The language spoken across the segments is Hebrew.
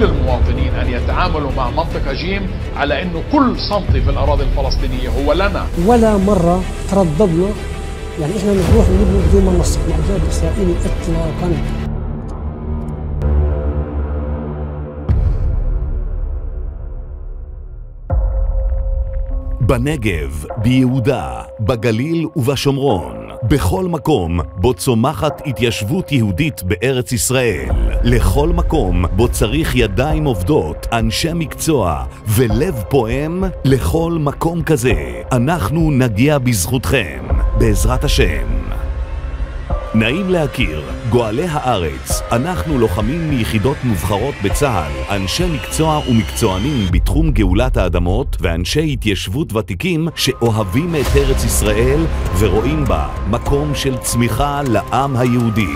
كل المواطنين أن يتعاملوا مع منطقة جيم على أنه كل سنتي في الأراضي الفلسطينية هو لنا. ولا مرة ترددنا يعني إحنا نروح نبني بدون ما ننسق مع الجانب الإسرائيلي إطلاقاً. בנגב, ביהודה, בגליל ובשומרון, בכל מקום בו צומחת התיישבות יהודית בארץ ישראל, לכל מקום בו צריך ידיים עובדות, אנשי מקצוע ולב פועם, לכל מקום כזה אנחנו נגיע בזכותכם, בעזרת השם. נעים להכיר, גואלי הארץ, אנחנו לוחמים מיחידות מובחרות בצה"ל, אנשי מקצוע ומקצוענים בתחום גאולת האדמות ואנשי התיישבות ותיקים שאוהבים את ארץ ישראל ורואים בה מקום של צמיחה לעם היהודי.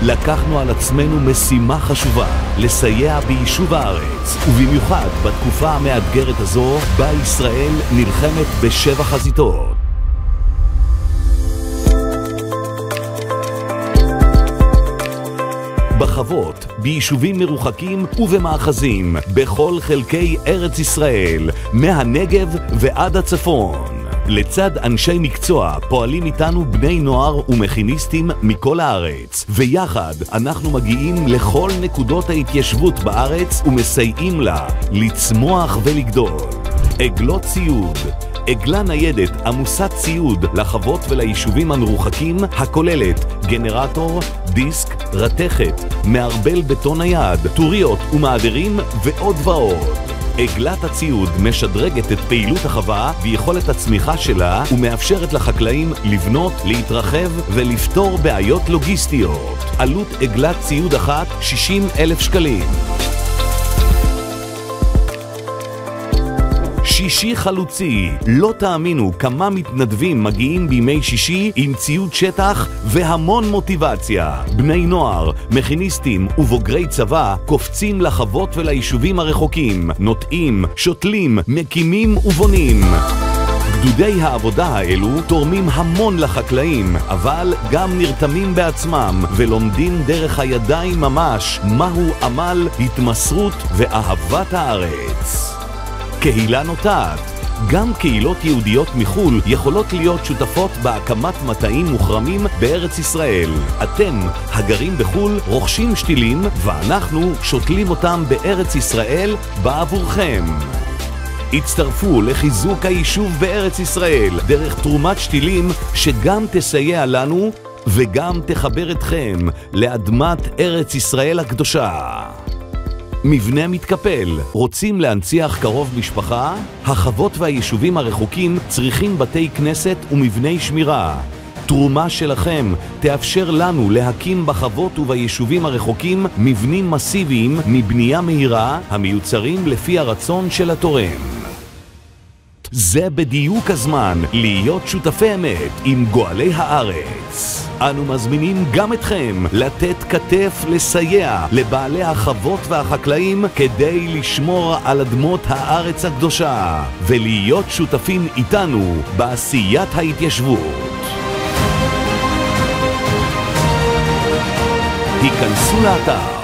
לקחנו על עצמנו משימה חשובה, לסייע ביישוב הארץ, ובמיוחד בתקופה המאתגרת הזו, בה ישראל נלחמת בשבע חזיתות. בחוות, ביישובים מרוחקים ובמאחזים, בכל חלקי ארץ ישראל, מהנגב ועד הצפון. לצד אנשי מקצוע פועלים איתנו בני נוער ומכיניסטים מכל הארץ, ויחד אנחנו מגיעים לכל נקודות ההתיישבות בארץ ומסייעים לה לצמוח ולגדול. עגלות ציוד, עגלה ניידת עמוסת ציוד לחוות וליישובים המרוחקים, הכוללת גנרטור, דיסק, רתכת, מערבל בטון היד, טוריות ומעדרים ועוד ועוד. עגלת הציוד משדרגת את פעילות החווה ויכולת הצמיחה שלה ומאפשרת לחקלאים לבנות, להתרחב ולפתור בעיות לוגיסטיות. עלות עגלת ציוד אחת 60,000 שקלים. שישי חלוצי, לא תאמינו כמה מתנדבים מגיעים בימי שישי עם ציוד שטח והמון מוטיבציה. בני נוער, מכיניסטים ובוגרי צבא קופצים לחוות וליישובים הרחוקים, נוטעים, שותלים, מקימים ובונים. גדודי העבודה האלו תורמים המון לחקלאים, אבל גם נרתמים בעצמם ולומדים דרך הידיים ממש מהו עמל, התמסרות ואהבת הארץ. קהילה נוטעת, גם קהילות יהודיות מחול יכולות להיות שותפות בהקמת מטעים מוחרמים בארץ ישראל. אתם, הגרים בחול, רוכשים שתילים ואנחנו שותלים אותם בארץ ישראל בעבורכם. הצטרפו לחיזוק היישוב בארץ ישראל דרך תרומת שתילים שגם תסייע לנו וגם תחבר אתכם לאדמת ארץ ישראל הקדושה. מבנה מתקפל, רוצים להנציח קרוב משפחה? החוות והיישובים הרחוקים צריכים בתי כנסת ומבני שמירה. תרומה שלכם תאפשר לנו להקים בחוות וביישובים הרחוקים מבנים מסיביים מבנייה מהירה המיוצרים לפי הרצון של התורם. זה בדיוק הזמן להיות שותפי אמת עם גואלי הארץ. אנו מזמינים גם אתכם לתת כתף לסייע לבעלי החוות והחקלאים כדי לשמור על אדמות הארץ הקדושה ולהיות שותפים איתנו בעשיית ההתיישבות. היכנסו לאתר